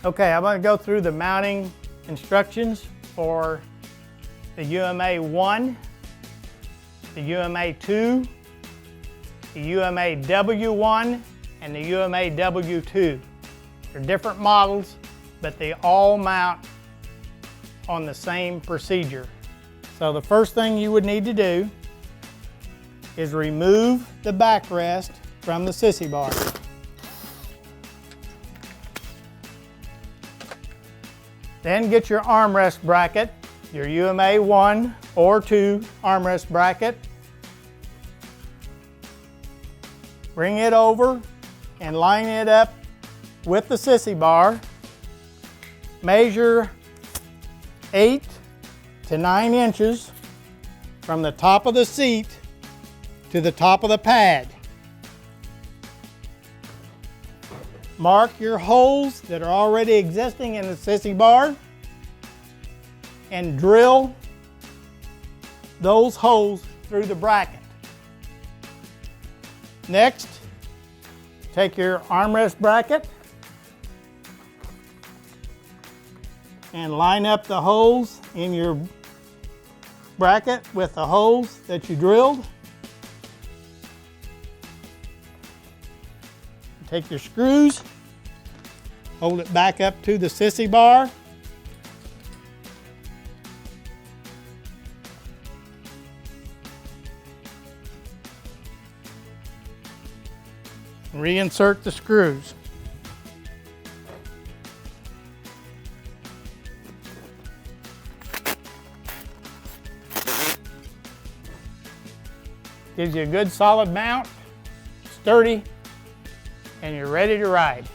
Okay, I'm going to go through the mounting instructions for the UMA 1, the UMA 2, the UMA W1, and the UMA W2. They're different models, but they all mount on the same procedure. So the first thing you would need to do is remove the backrest from the sissy bar. Then get your armrest bracket, your UMA 1 or 2 armrest bracket. Bring it over and line it up with the sissy bar. Measure 8 to 9 inches from the top of the seat to the top of the pad. Mark your holes that are already existing in the sissy bar and drill those holes through the bracket. Next, take your armrest bracket and line up the holes in your bracket with the holes that you drilled. Take your screws, hold it back up to the sissy bar. Reinsert the screws. Gives you a good solid mount, sturdy, and you're ready to ride.